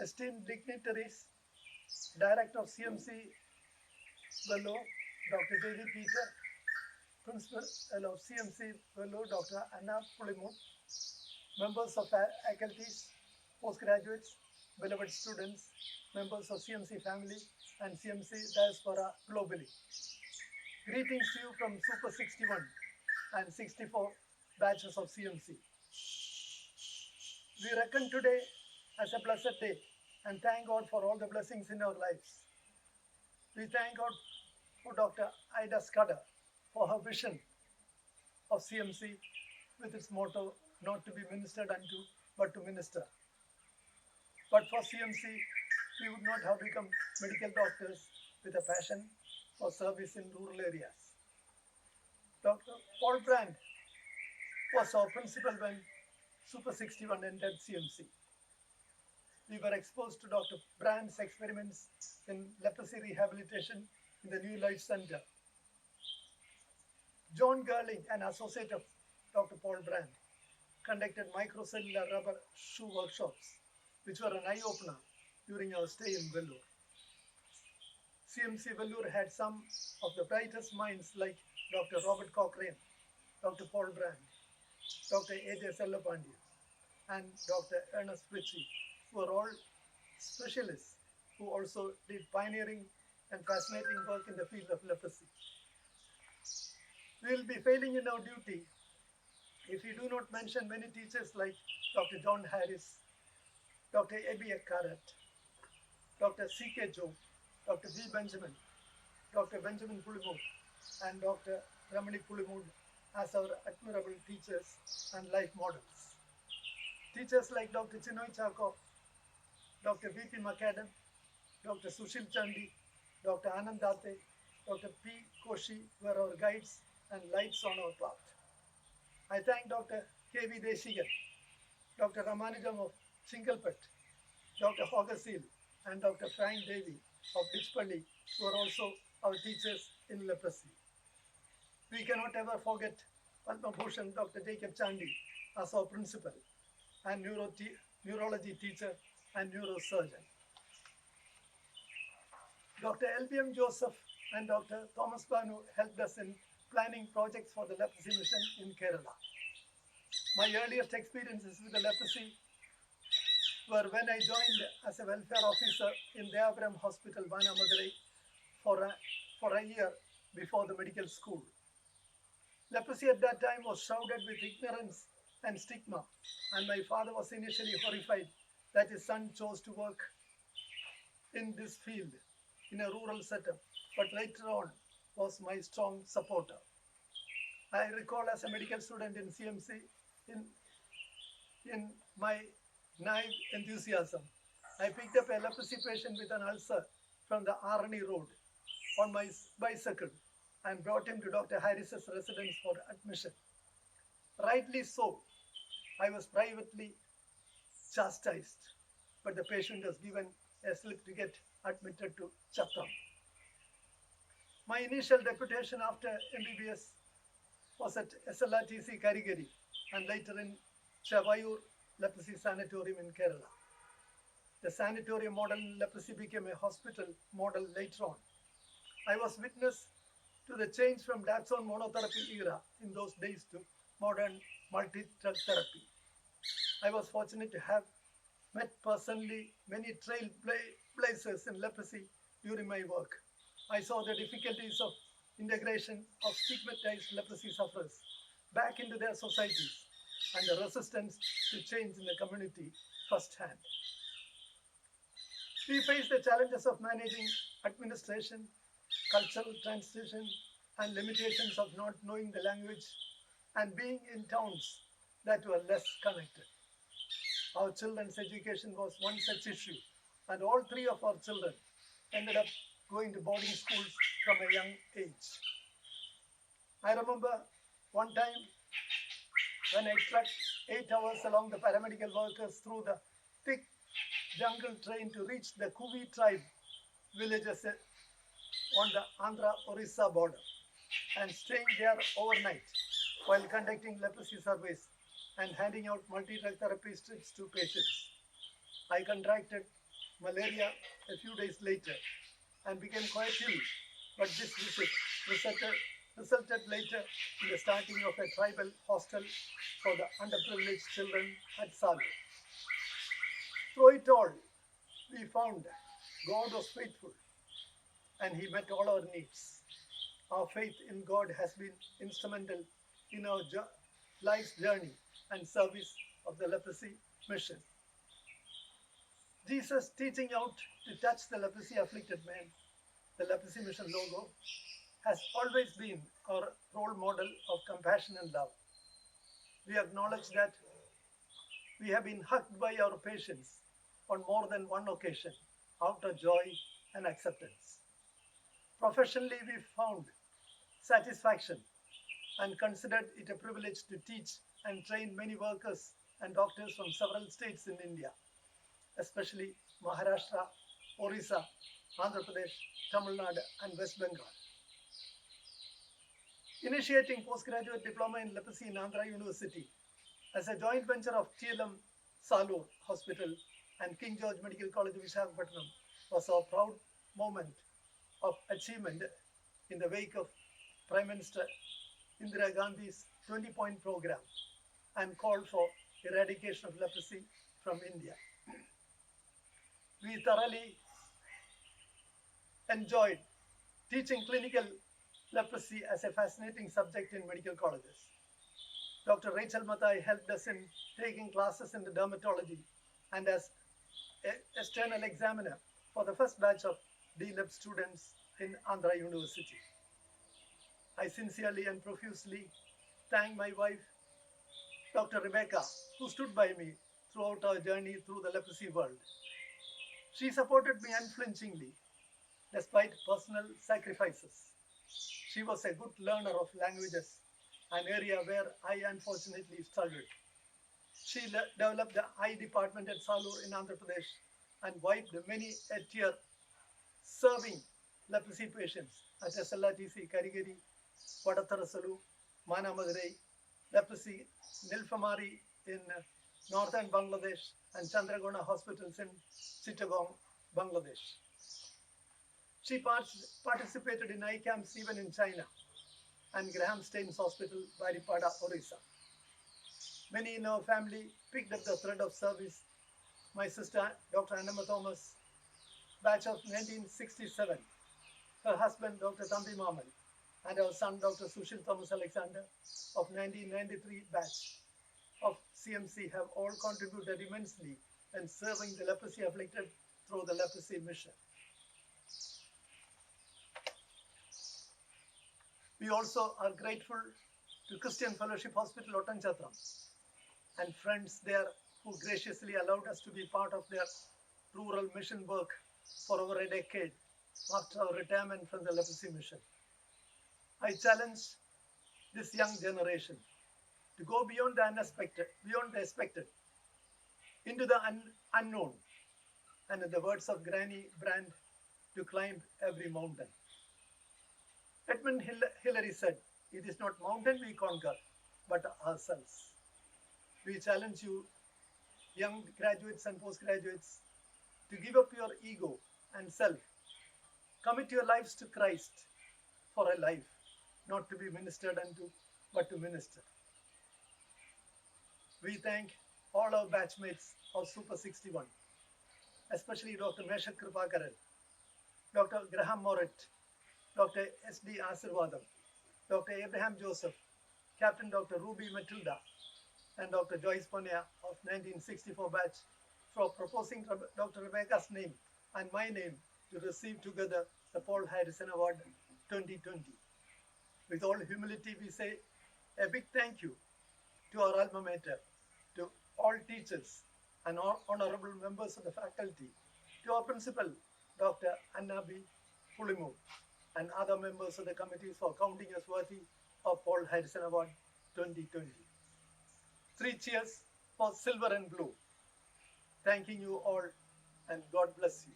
esteemed dignitaries, Director of CMC Vellore, Dr. J.V. Peter, Principal of CMC Vellore, Dr. Anna Pulimut, members of faculties, postgraduates, beloved students, members of CMC family and CMC diaspora globally. Greetings to you from Super 61 and 64 batches of CMC. We reckon today as a blessed day and thank God for all the blessings in our lives. We thank God for Dr. Ida Scudder for her vision of CMC with its motto, not to be ministered unto, but to minister. But for CMC, we would not have become medical doctors with a passion for service in rural areas. Dr. Paul Brand was our principal when Super 61 entered CMC. We were exposed to Dr. Brand's experiments in leprosy rehabilitation in the New Life Center. John Gerling, an associate of Dr. Paul Brand, conducted microcellular rubber shoe workshops, which were an eye-opener during our stay in Vellore. CMC Vellore had some of the brightest minds like Dr. Robert Cochrane, Dr. Paul Brand, Dr. A.J. Sellapandi, and Dr. Ernest Ritchie, who are all specialists who also did pioneering and fascinating work in the field of leprosy. We will be failing in our duty if we do not mention many teachers like Dr. John Harris, Dr. A.B. Carrot, Dr. C.K. Joe, Dr. V. Benjamin, Dr. Benjamin Pulimud, and Dr. Ramani Pulimud as our admirable teachers and life models. Teachers like Dr. Chinoy Chako, Dr. V.P. McAdam, Dr. Sushil Chandi, Dr. Anand Date, Dr. P. Koshi were our guides and lights on our path. I thank Dr. K.V. Deshigan, Dr. Ramanujam of Chingalpet, Dr. Hogasil, and Dr. Frank Devi of Ditchpalli, who are also our teachers in leprosy. We cannot ever forget Padma Bhushan Dr. Jacob Chandi as our principal and neurology teacher and neurosurgeon. Dr. L.B.M. Joseph and Dr. Thomas Banu helped us in planning projects for the leprosy mission in Kerala. My earliest experiences with the leprosy were when I joined as a welfare officer in Devapuram Hospital, Vanamadurai, for a year before the medical school. Leprosy at that time was shrouded with ignorance and stigma, and my father was initially horrified that his son chose to work in this field in a rural setup, but later on was my strong supporter. I recall as a medical student in CMC, in my naive enthusiasm, I picked up a leprosy patient with an ulcer from the Arani Road on my bicycle and brought him to Dr. Harris's residence for admission. Rightly so, I was privately chastised, but the patient was given a slip to get admitted to Chattam. My initial deputation after MBBS was at SLRTC Karigari and later in Chavayur Leprosy Sanatorium in Kerala. The sanatorium model in leprosy became a hospital model later on. I was witness to the change from Dapsone monotherapy era in those days to modern multi-drug therapy. I was fortunate to have met personally many trailblazers in leprosy during my work. I saw the difficulties of integration of stigmatized leprosy sufferers back into their societies and the resistance to change in the community firsthand. We face the challenges of managing administration, cultural transition, and limitations of not knowing the language and being in towns that were less connected. Our children's education was one such issue, and all three of our children ended up going to boarding schools from a young age. I remember one time when I trekked 8 hours along the paramedical workers through the thick jungle train to reach the Kuvi tribe villages on the Andhra-Orissa border and staying there overnight while conducting leprosy surveys and handing out multi-drug therapy strips to patients. I contracted malaria a few days later and became quite ill. But this visit resulted later in the starting of a tribal hostel for the underprivileged children at Salur. Through it all, we found God was faithful and He met all our needs. Our faith in God has been instrumental in our life's journey and service of the leprosy mission. Jesus teaching out to touch the leprosy afflicted man, the leprosy mission logo, has always been our role model of compassion and love. We acknowledge that we have been hugged by our patients on more than one occasion out of joy and acceptance. Professionally, we found satisfaction and considered it a privilege to teach and train many workers and doctors from several states in India, especially Maharashtra, Orissa, Andhra Pradesh, Tamil Nadu, and West Bengal. Initiating postgraduate diploma in leprosy in Andhra University as a joint venture of TLM Salur Hospital and King George Medical College of Visakhapatnam was a proud moment of achievement in the wake of Prime Minister Indira Gandhi's 20-point program and called for eradication of leprosy from India. We thoroughly enjoyed teaching clinical leprosy as a fascinating subject in medical colleges. Dr. Rachel Mathai helped us in taking classes in the dermatology and as external examiner for the first batch of D-Lab students in Andhra University. I sincerely and profusely thank my wife, Dr. Rebecca, who stood by me throughout our journey through the leprosy world. She supported me unflinchingly, despite personal sacrifices. She was a good learner of languages, an area where I unfortunately struggled. She developed the eye department at Salur in Andhra Pradesh and wiped many a tear serving leprosy patients at SLRTC Karigari, Vadathorasalur, Manamadurai, leprosy, Nilphamari in northern Bangladesh, and Chandragona hospitals in Chittagong, Bangladesh. She participated in eye camps even in China and Graham Staines Hospital, Baripada, Orissa. Many in our family picked up the thread of service. My sister, Dr. Annama Thomas, batch of 1967, her husband, Dr. Thambi Maman, and our son, Dr. Sushil Thomas Alexander, of 1993 batch of CMC have all contributed immensely in serving the leprosy afflicted through the leprosy mission. We also are grateful to Christian Fellowship Hospital, Ottanchhatram, and friends there who graciously allowed us to be part of their rural mission work for over a decade after our retirement from the leprosy mission. I challenge this young generation to go beyond the unexpected, beyond the expected, into the unknown, and in the words of Granny Brand, to climb every mountain. Edmund Hillary said, "It is not mountain we conquer, but ourselves." We challenge you, young graduates and postgraduates, to give up your ego and self. Commit your lives to Christ for a life, not to be ministered unto, but to minister. We thank all our batchmates of Super 61, especially Dr. Meshak Kripakaran, Dr. Graham Morit, Dr. S.D. Asirvadam, Dr. Abraham Joseph, Captain Dr. Ruby Matilda, and Dr. Joyce Ponia of 1964 batch for proposing Dr. Rebecca's name and my name to receive together the Paul Harrison Award 2020. With all humility, we say a big thank you to our alma mater, to all teachers and all honorable members of the faculty, to our principal, Dr. Anna B. Pulimu, and other members of the committee for counting us worthy of Paul Harrison Award 2020. 3 cheers for silver and blue. Thanking you all, and God bless you.